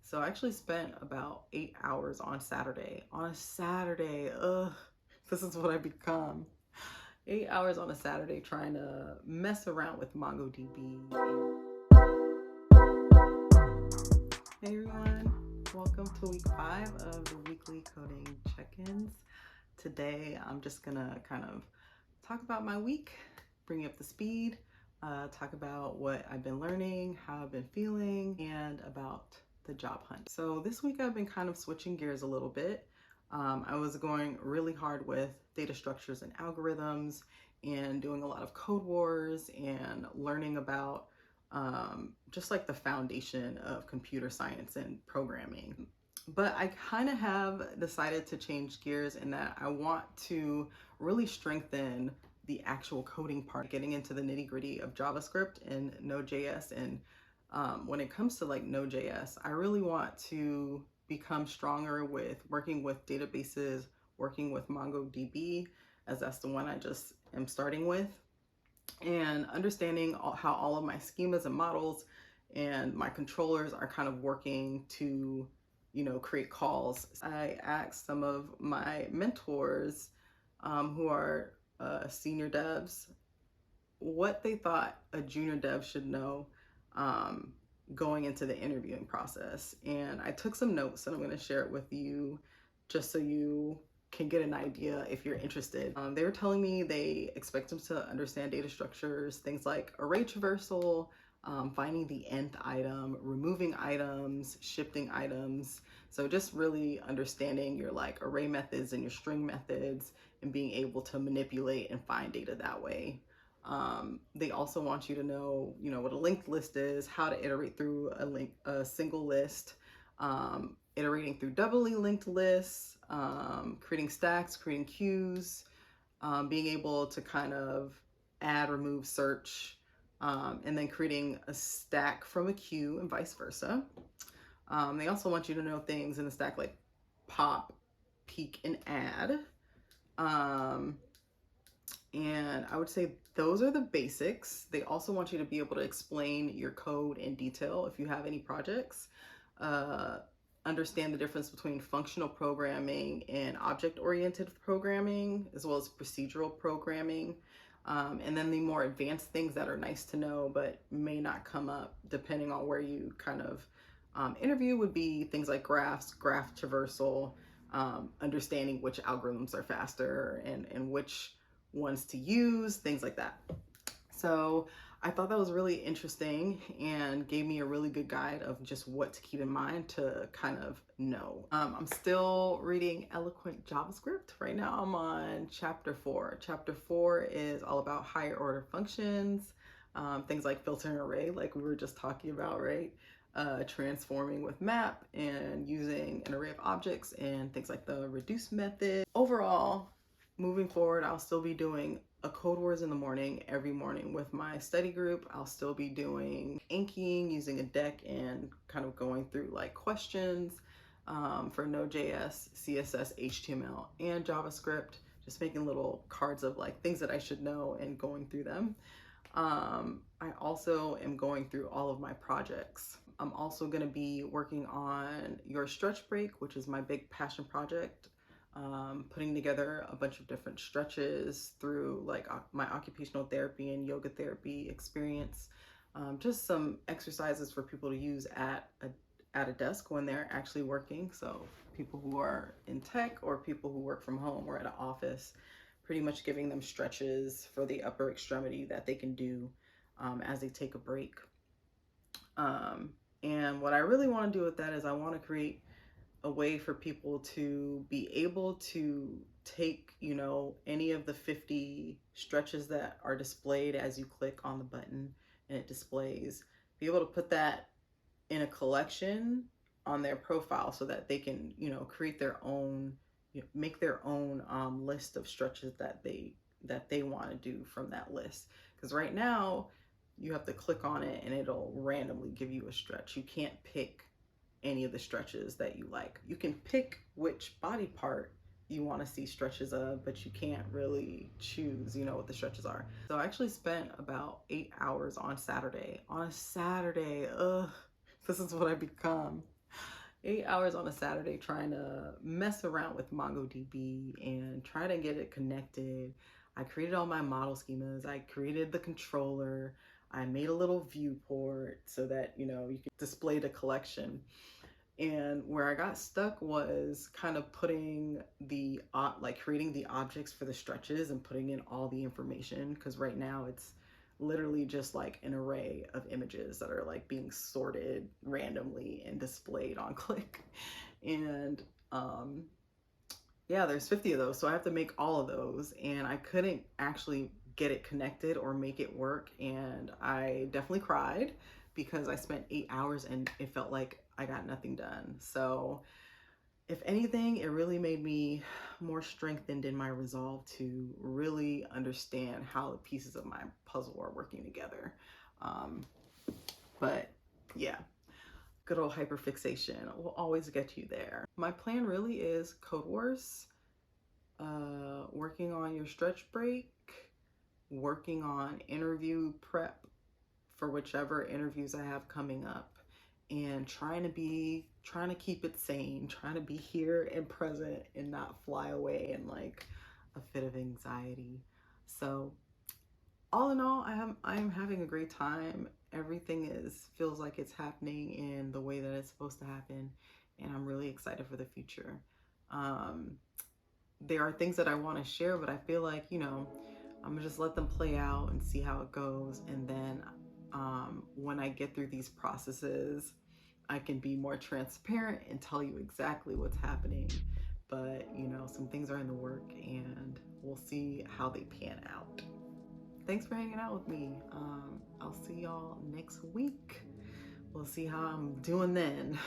So I actually spent about 8 hours on Saturday. On a Saturday, ugh, this is what I become. 8 hours on a Saturday trying to mess around with MongoDB. Hey everyone, welcome to week 5 of the weekly coding check-ins. Today I'm just gonna kind of talk about my week, bring you up to speed, talk about what I've been learning, how I've been feeling, and about the job hunt. So this week I've been kind of switching gears a little bit. I was going really hard with data structures and algorithms and doing a lot of code wars and learning about just like the foundation of computer science and programming. But I kind of have decided to change gears in that I want to really strengthen the actual coding part, getting into the nitty-gritty of JavaScript and Node.js. And when it comes to like Node.js, I really want to become stronger with working with databases, working with MongoDB, as that's the one I just am starting with, and understanding how all of my schemas and models and my controllers are kind of working to, create calls. I asked some of my mentors who are senior devs what they thought a junior dev should know going into the interviewing process. And I took some notes and I'm going to share it with you just so you can get an idea if you're interested. They were telling me they expect them to understand data structures, things like array traversal, finding the nth item, removing items, shifting items. So just really understanding your like array methods and your string methods and being able to manipulate and find data that way. They also want you to know, what a linked list is, how to iterate through a single list, iterating through doubly linked lists, creating stacks, creating queues, being able to kind of add, remove, search, and then creating a stack from a queue and vice versa. They also want you to know things in the stack like pop, peek, and add. And I would say those are the basics. They also want you to be able to explain your code in detail if you have any projects. Understand the difference between functional programming and object-oriented programming, as well as procedural programming. And then the more advanced things that are nice to know but may not come up depending on where you kind of interview would be things like graphs, graph traversal, understanding which algorithms are faster and which ones to use, things like that. So I thought that was really interesting and gave me a really good guide of just what to keep in mind to kind of know. I'm still reading Eloquent JavaScript. Right now I'm on chapter 4. Chapter 4 is all about higher order functions, things like filtering array, like we were just talking about, right? Transforming with map and using an array of objects and things like the reduce method. Overall, moving forward, I'll still be doing a code wars in the morning, every morning with my study group. I'll still be doing inking using a deck and kind of going through like questions for Node.js, CSS, HTML, and JavaScript, just making little cards of like things that I should know and going through them. I also am going through all of my projects. I'm also going to be working on Your Stretch Break, which is my big passion project. Putting together a bunch of different stretches through like my occupational therapy and yoga therapy experience. Just some exercises for people to use at a desk when they're actually working. So people who are in tech or people who work from home or at an office, pretty much giving them stretches for the upper extremity that they can do as they take a break. And what I really want to do with that is I want to create a way for people to be able to take, any of the 50 stretches that are displayed as you click on the button and it displays, be able to put that in a collection on their profile so that they can, create their own, make their own list of stretches that they want to do from that list. Because right now you have to click on it and it'll randomly give you a stretch. You can't pick any of the stretches that you like. You can pick which body part you want to see stretches of, but you can't really choose, what the stretches are. So I actually spent about 8 hours on Saturday. On a Saturday, this is what I become. 8 hours on a Saturday trying to mess around with MongoDB and try to get it connected. I created all my model schemas. I created the controller. I made a little viewport so that, you know, you could display the collection. And where I got stuck was kind of putting the, like creating the objects for the stretches and putting in all the information. Because right now it's literally just like an array of images that are like being sorted randomly and displayed on click. And yeah, there's 50 of those. So I have to make all of those. And I couldn't actually get it connected or make it work. And I definitely cried because I spent 8 hours and it felt like I got nothing done. So if anything, it really made me more strengthened in my resolve to really understand how the pieces of my puzzle are working together. But yeah, good old hyperfixation will always get you there. My plan really is codewars, working on your stretch break, working on interview prep for whichever interviews I have coming up, and trying to keep it sane, trying to be here and present and not fly away in like a fit of anxiety. So all in all, I am having a great time. Everything feels like it's happening in the way that it's supposed to happen, and I'm really excited for the future. There are things that I want to share, but I feel like, you know, I'm gonna just let them play out and see how it goes, and then when I get through these processes, I can be more transparent and tell you exactly what's happening. But, you know, some things are in the work and we'll see how they pan out. Thanks for hanging out with me. I'll see y'all next week. We'll see how I'm doing then.